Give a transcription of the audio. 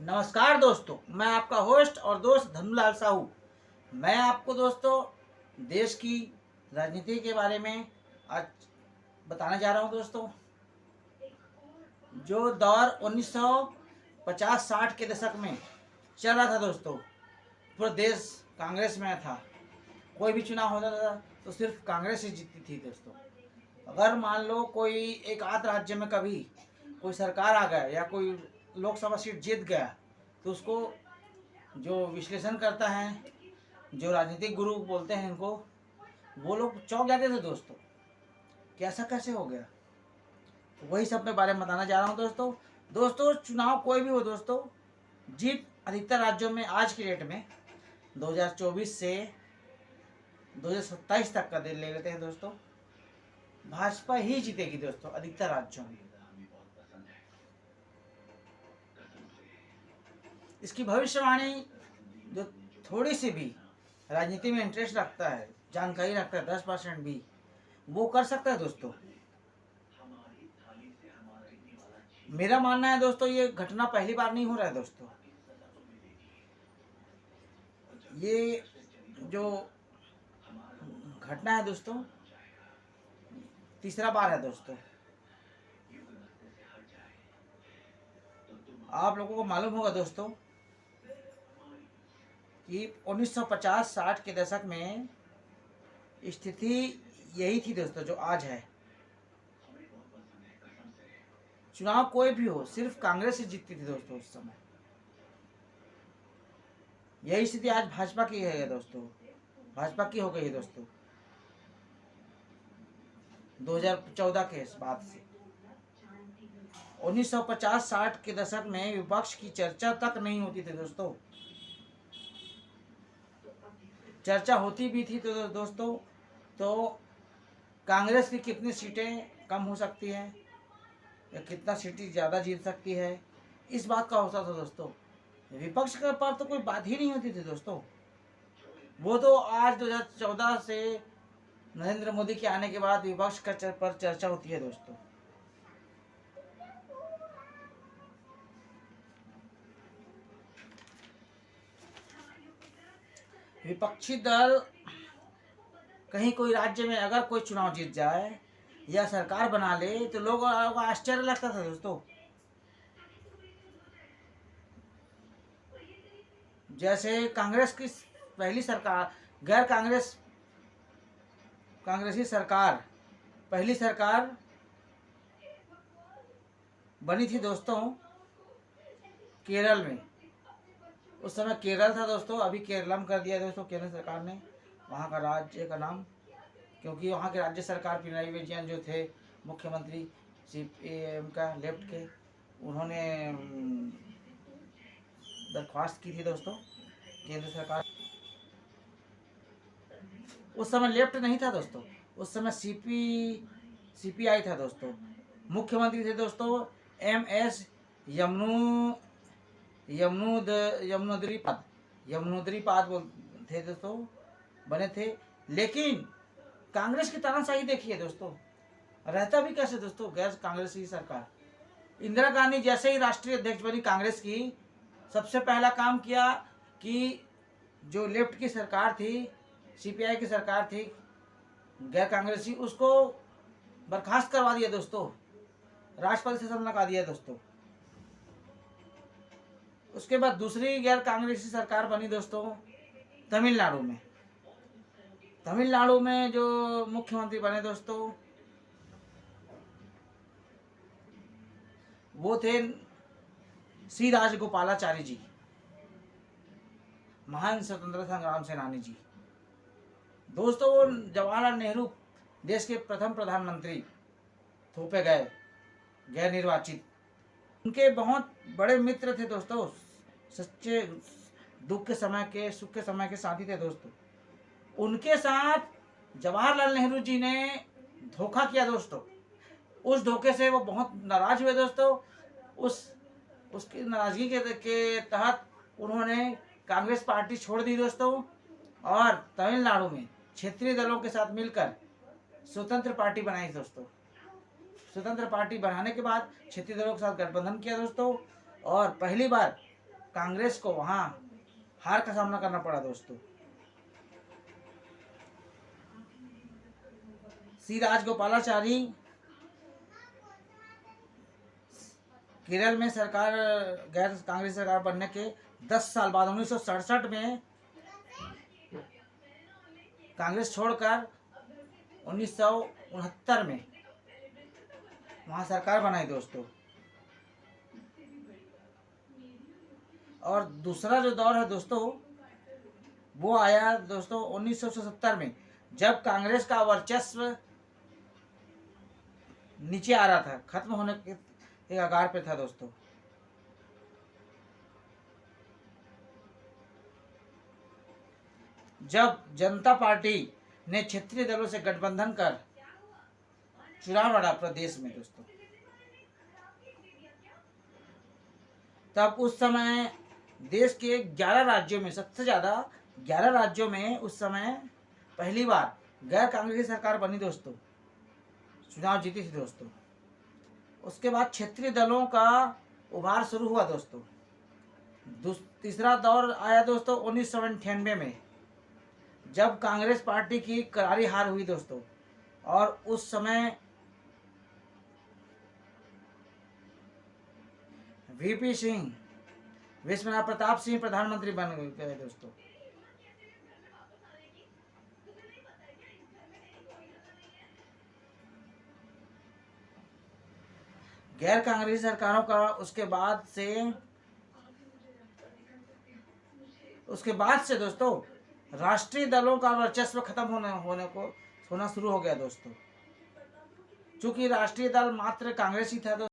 नमस्कार दोस्तों, मैं आपका होस्ट और दोस्त धनुलाल साहू। मैं आपको दोस्तों देश की राजनीति के बारे में आज बताने जा रहा हूं। दोस्तों, जो दौर 1950-60 के दशक में चल रहा था दोस्तों, पूरा देश कांग्रेस में था। कोई भी चुनाव होता था तो सिर्फ कांग्रेस ही जीतती थी दोस्तों। अगर मान लो कोई एक आध राज्य में कभी कोई सरकार आ गया या कोई लोकसभा सीट जीत गया तो उसको जो विश्लेषण करता है, जो राजनीतिक गुरु बोलते हैं इनको, वो लोग चौंक जाते थे दोस्तों कि ऐसा कैसे हो गया। तो वही सब मैं बारे में बताना जा रहा हूँ दोस्तों। चुनाव कोई भी हो दोस्तों, जीत अधिकतर राज्यों में आज की डेट में 2024 से 2027 तक का ले लेते हैं दोस्तों, भाजपा ही जीतेगी दोस्तों अधिकतर राज्यों में। इसकी भविष्यवाणी जो थोड़ी सी भी राजनीति में इंटरेस्ट रखता है, जानकारी रखता है 10% भी, वो कर सकता है दोस्तों। मेरा मानना है दोस्तों, ये घटना पहली बार नहीं हो रहा है दोस्तों। ये जो घटना है दोस्तों, तीसरा बार है दोस्तों। आप लोगों को मालूम होगा दोस्तों कि 1950-60 के दशक में स्थिति यही थी दोस्तों जो आज है। चुनाव कोई भी हो, सिर्फ कांग्रेस ही जीतती थी दोस्तों उस समय। यही स्थिति आज भाजपा की है दोस्तों, भाजपा की हो गई है दोस्तों 2014 के बाद से। 1950-60 के दशक में विपक्ष की चर्चा तक नहीं होती थी दोस्तों। चर्चा होती भी थी तो दोस्तों तो कांग्रेस की कितनी सीटें कम हो सकती है या कितना सीटें ज़्यादा जीत सकती है, इस बात का होता था दोस्तों। विपक्ष के पर तो कोई बात ही नहीं होती थी दोस्तों। वो तो आज 2014 से नरेंद्र मोदी के आने के बाद विपक्ष का पर चर्चा होती है दोस्तों। विपक्षी दल कहीं कोई राज्य में अगर कोई चुनाव जीत जाए या सरकार बना ले तो लोगों को आश्चर्य लगता था दोस्तों। जैसे कांग्रेस की पहली सरकार, गैर कांग्रेसी सरकार, पहली सरकार बनी थी दोस्तों केरल में। उस समय केरल था दोस्तों, अभी केरलम कर दिया दोस्तों केंद्र सरकार ने वहाँ का राज्य का नाम, क्योंकि वहाँ के राज्य सरकार पिनराई विजयन जो थे मुख्यमंत्री CPM का लेफ्ट के, उन्होंने दरख्वास्त की थी दोस्तों केंद्र सरकार। उस समय लेफ्ट नहीं था दोस्तों, उस समय CPI था दोस्तों। मुख्यमंत्री थे दोस्तों MS यमुनोदरीपाद थे दोस्तों, बने थे। लेकिन कांग्रेस की तानाशाही देखिए दोस्तों, रहता भी कैसे दोस्तों गैर कांग्रेसी सरकार। इंदिरा गांधी जैसे ही राष्ट्रीय अध्यक्ष बनी कांग्रेस की, सबसे पहला काम किया कि जो लेफ्ट की सरकार थी, CPI की सरकार थी गैर कांग्रेसी, उसको बर्खास्त करवा दिया दोस्तों, राष्ट्रपति से लगा दिया दोस्तों। उसके बाद दूसरी गैर कांग्रेसी सरकार बनी दोस्तों तमिलनाडु में। तमिलनाडु में जो मुख्यमंत्री बने दोस्तों वो थे C राजगोपालाचारी जी, महान स्वतंत्रता संग्राम सेनानी जी दोस्तों। वो जवाहरलाल नेहरू देश के प्रथम प्रधानमंत्री थोपे गए, गैर निर्वाचित। उनके बहुत बड़े मित्र थे दोस्तों, सच्चे दुख के समय के, सुख के समय के साथी थे दोस्तों। उनके साथ जवाहरलाल नेहरू जी ने धोखा किया दोस्तों। उस धोखे से वो बहुत नाराज हुए दोस्तों। उसकी नाराजगी के तहत उन्होंने कांग्रेस पार्टी छोड़ दी दोस्तों और तमिलनाडु में क्षेत्रीय दलों के साथ मिलकर स्वतंत्र पार्टी बनाई दोस्तों। स्वतंत्र पार्टी बनाने के बाद क्षेत्रीय दलों के साथ गठबंधन किया दोस्तों और पहली बार कांग्रेस को वहाँ हार का सामना करना पड़ा दोस्तों। सी राजगोपालाचारी केरल में सरकार गैर कांग्रेस सरकार बनने के 10 साल बाद 1967 में कांग्रेस छोड़कर 1969 में वहाँ सरकार बनाई दोस्तों। और दूसरा जो दौर है दोस्तों वो आया दोस्तों 1970 में, जब कांग्रेस का वर्चस्व नीचे आ रहा था, खत्म होने के एक आगार पे था दोस्तों। जब जनता पार्टी ने क्षेत्रीय दलों से गठबंधन कर चुनाव लड़ा प्रदेश में दोस्तों, तब उस समय देश के 11 राज्यों में सबसे ज़्यादा 11 राज्यों में उस समय पहली बार गैर कांग्रेसी सरकार बनी दोस्तों, चुनाव जीती थी दोस्तों। उसके बाद क्षेत्रीय दलों का उभार शुरू हुआ दोस्तों। तीसरा दौर आया दोस्तों 1998 में, जब कांग्रेस पार्टी की करारी हार हुई दोस्तों, और उस समय वीपी सिंह, विश्वनाथ प्रताप सिंह प्रधानमंत्री बन गए दोस्तों। गैर कांग्रेसी सरकारों का उसके बाद से दोस्तों राष्ट्रीय दलों का वर्चस्व खत्म होना शुरू हो गया दोस्तों। चूंकि राष्ट्रीय दल मात्र कांग्रेस ही था